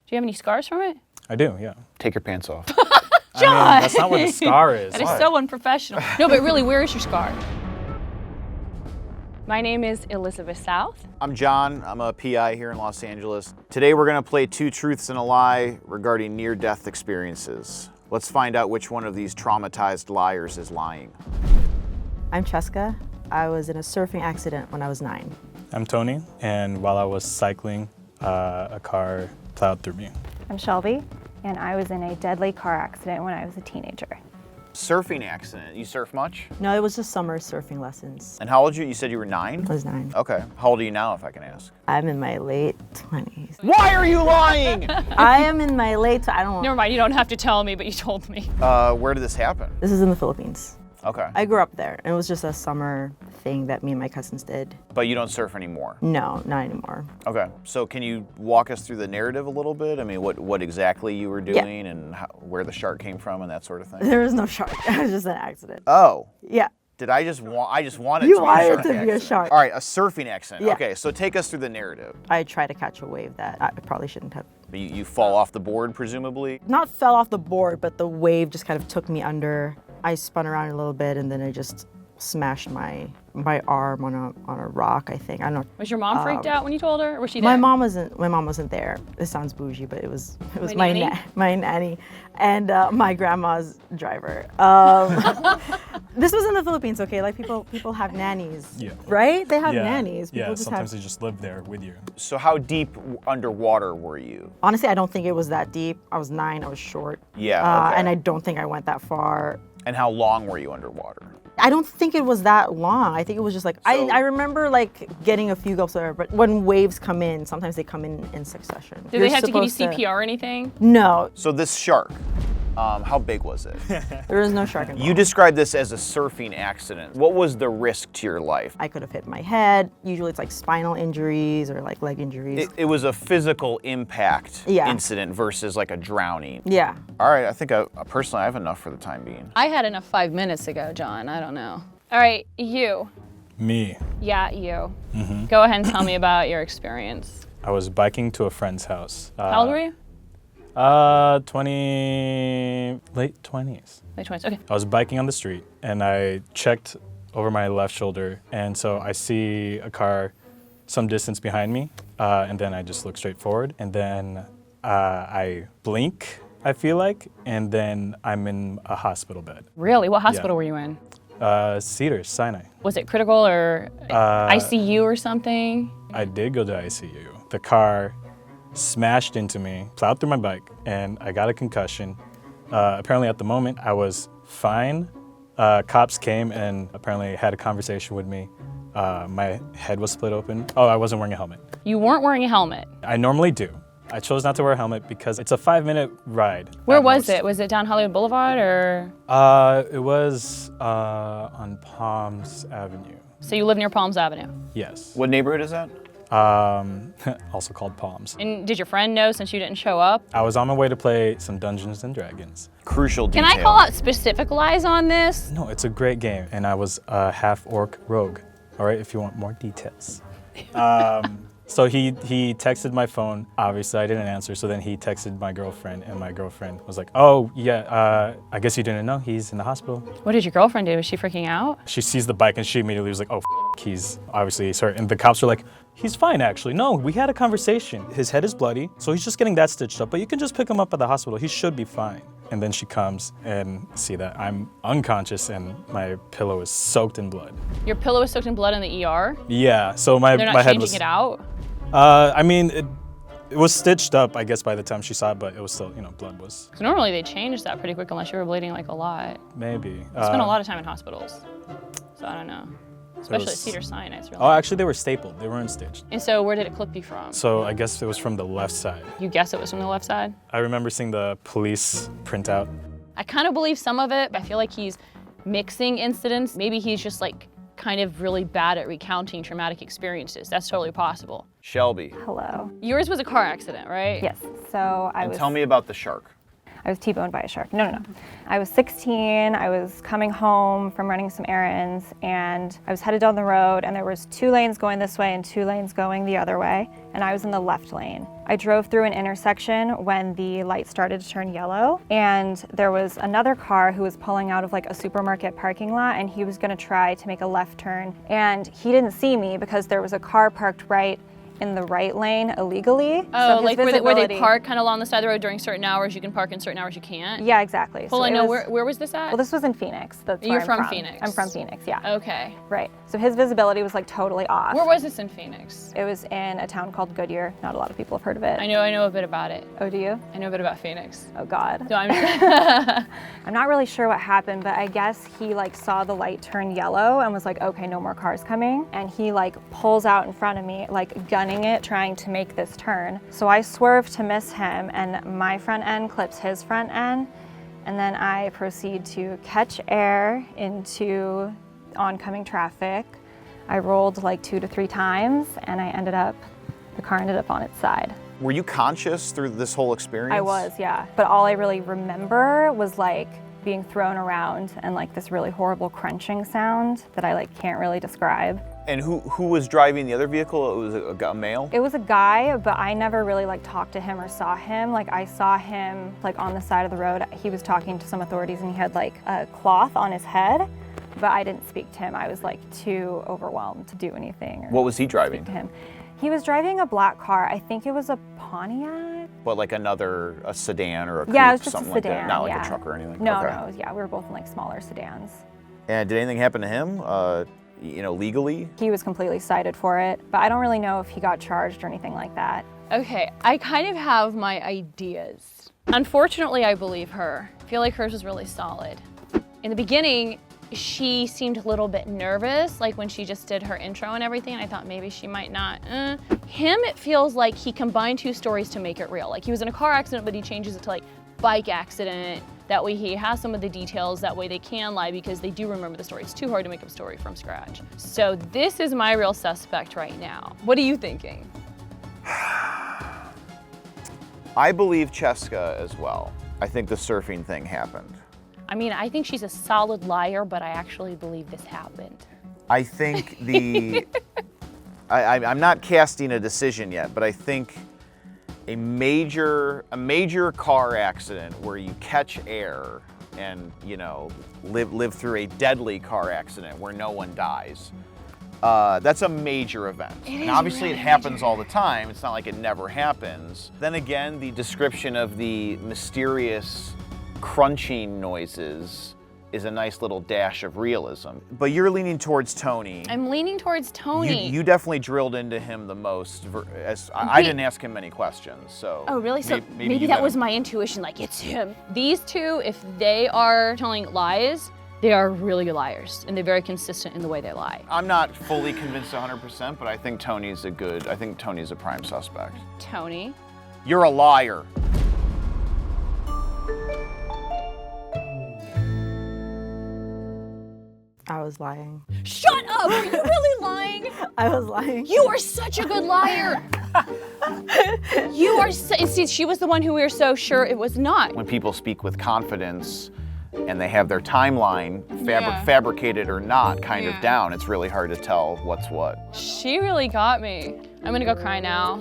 Do you have any scars from it? I do, yeah. Take your pants off. I mean, that's not what the scar is. That is so unprofessional. No, but really, where is your scar? My name is Elizabeth South. I'm John. I'm a PI here in Los Angeles. Today we're going to play two truths and a lie regarding near-death experiences. Let's find out which one of these traumatized liars is lying. I'm Cheska. I was in a surfing accident when I was 9. I'm Tony, and while I was cycling, a car plowed through me. I'm Shelby, and I was in a deadly car accident when I was a teenager. Surfing accident. You surf much? No, it was just summer surfing lessons. And how old are you? You said you were 9? I was 9. Okay. How old are you now, if I can ask? I'm in my late 20s. Why are you lying? I am in my late, I don't know. Never mind, you don't have to tell me, but you told me. Where did this happen? This is in the Philippines. Okay. I grew up there, and it was just a summer thing that me and my cousins did. But you don't surf anymore? No, not anymore. Okay. So can you walk us through the narrative a little bit? I mean, what exactly you were doing and where the shark came from and that sort of thing? There was no shark. It was just an accident. Oh. Yeah. Did I just want it You to be a wanted shark it to be a accident? shark. All right, a surfing accident. Yeah. Okay, so take us through the narrative. I tried to catch a wave that I probably shouldn't have. You fall off the board, presumably? Not fell off the board, but the wave just kind of took me under. I spun around a little bit, and then I just smashed my arm on a rock, I think. I don't know. Was your mom freaked out when you told her, or was she My there? mom wasn't there. It sounds bougie, but it was My nanny? my nanny and my grandma's driver. This was in the Philippines, okay? Like people have nannies, Yeah. right? They have Yeah. nannies. People Yeah, just sometimes have. they just live there with you. So how deep underwater were you? Honestly, I don't think it was that deep. I was 9. I was short. Yeah, okay. And I don't think I went that far. And how long were you underwater? I don't think it was that long. I think it was just like, So- I remember like getting a few gulps of air, but when waves come in, sometimes they come in succession. Did they have to give you CPR or anything? No, So this shark, how big was it? there was no shark involved. You described this as a surfing accident. What was the risk to your life? I could have hit my head. Usually it's like spinal injuries or like leg injuries. It was a physical impact Yeah. incident versus like a drowning. Yeah. All right, I think personally I have enough for the time being. I had enough 5 minutes ago, John. I don't know. All right, you. Me. Yeah, you. Go ahead and tell me about your experience. I was biking to a friend's house. How old were you? 20, late 20s. Late 20s. Okay. I was biking on the street and I checked over my left shoulder, and so I see a car some distance behind me, and then I just look straight forward, and then I blink, I feel like, and then I'm in a hospital bed. Really? What hospital were you in? Cedars, Sinai. Was it critical or ICU or something? I did go to ICU. The car smashed into me, plowed through my bike, and I got a concussion. Apparently at the moment I was fine. Cops came and apparently had a conversation with me. My head was split open. Oh, I wasn't wearing a helmet. You weren't wearing a helmet. I normally do. I chose not to wear a helmet because it's a 5-minute ride. Where at was most. it? Was it down Hollywood Boulevard or? It was on Palms Avenue. So you live near Palms Avenue. Yes. What neighborhood is that? Also called Palms. And did your friend know since you didn't show up? I was on my way to play some Dungeons and Dragons. Crucial Can detail. I call out specific lies on this? No, it's a great game, and I was a half-orc rogue. All right, if you want more details. So he texted my phone. Obviously, I didn't answer, so then he texted my girlfriend, and my girlfriend was like, oh, yeah, I guess you didn't know, he's in the hospital. What did your girlfriend do? Was she freaking out? She sees the bike, and she immediately was like, oh, he's hurt. And the cops were like, he's fine, actually. No, we had a conversation. His head is bloody, so he's just getting that stitched up, but you can just pick him up at the hospital. He should be fine. And then she comes and see that I'm unconscious and my pillow is soaked in blood. Your pillow was soaked in blood in the ER? Yeah, so my They're not head changing was... it out? I mean, it was stitched up, I guess, by the time she saw it, but it was still, blood was... 'Cause normally they change that pretty quick unless you were bleeding like a lot. Maybe. I spent a lot of time in hospitals, so I don't know. Especially at Cedar Sinai, it's really. Oh, actually, they were stapled. They weren't stitched. And so where did it clip you from? So I guess it was from the left side. You guess it was from the left side? I remember seeing the police printout. I kind of believe some of it, but I feel like he's mixing incidents. Maybe he's just like kind of really bad at recounting traumatic experiences. That's totally possible. Shelby. Hello. Yours was a car accident, right? Yes. So I And was. tell me about the shark. I was T-boned by a shark. No. I was 16, I was coming home from running some errands, and I was headed down the road, and there was 2 lanes going this way and 2 lanes going the other way, and I was in the left lane. I drove through an intersection when the light started to turn yellow, and there was another car who was pulling out of like a supermarket parking lot, and he was gonna try to make a left turn, and he didn't see me because there was a car parked right in the right lane illegally. Oh, so like where they park kind of along the side of the road during certain hours, you can park in certain hours you can't? Yeah, exactly. Hold on, no, where was this at? Well, this was in Phoenix. That's where You're I'm from Phoenix? I'm from Phoenix, yeah. Okay. Right. So his visibility was like totally off. Where was this in Phoenix? It was in a town called Goodyear. Not a lot of people have heard of it. I know a bit about it. Oh, do you? I know a bit about Phoenix. Oh, God. So I'm I'm not really sure what happened, but I guess he like saw the light turn yellow and was like, okay, no more cars coming. And he like pulls out in front of me, like gunning it, trying to make this turn. So I swerve to miss him, and my front end clips his front end. And then I proceed to catch air into oncoming traffic. I rolled like 2 to 3 times, and the car ended up on its side. Were you conscious through this whole experience? I was, yeah. But all I really remember was like being thrown around and like this really horrible crunching sound that I like can't really describe. And who was driving the other vehicle? It was a male? It was a guy, but I never really like talked to him or saw him. Like I saw him like on the side of the road. He was talking to some authorities and he had like a cloth on his head, but I didn't speak to him. I was like too overwhelmed to do anything. What was he driving? To him. He was driving a black car. I think it was a Pontiac. What, like a sedan or a coupe, Yeah, it was just something a like sedan. that? Not like yeah. a truck or anything? No, Okay. no, yeah, we were both in like smaller sedans. And did anything happen to him, legally? He was completely cited for it, but I don't really know if he got charged or anything like that. Okay, I kind of have my ideas. Unfortunately, I believe her. I feel like hers was really solid. In the beginning, she seemed a little bit nervous, like when she just did her intro and everything, and I thought maybe she might not. Him, it feels like he combined 2 stories to make it real. Like he was in a car accident, but he changes it to like bike accident. That way he has some of the details, that way they can lie because they do remember the story. It's too hard to make up a story from scratch. So this is my real suspect right now. What are you thinking? I believe Cheska as well. I think the surfing thing happened. I mean, I think she's a solid liar, but I actually believe this happened. I think I'm not casting a decision yet, but I think a major car accident where you catch air and, live through a deadly car accident where no one dies. That's a major event. And obviously it happens all the time. It's not like it never happens. Then again, the description of the mysterious crunching noises is a nice little dash of realism. But you're leaning towards Tony. I'm leaning towards Tony. You definitely drilled into him the most. I didn't ask him many questions, so. Oh, really? So maybe you that met was him. my intuition, like it's him. These 2, if they are telling lies, they are really good liars, and they're very consistent in the way they lie. I'm not fully convinced 100%, but I think Tony's a prime suspect. Tony. You're a liar. I was lying. Shut up! Are you really lying? I was lying. You are such a good liar. You are see, she was the one who we were so sure it was not. When people speak with confidence and they have their timeline Yeah. fabricated or not kind Yeah. of down, it's really hard to tell what's what. She really got me. I'm gonna go cry now.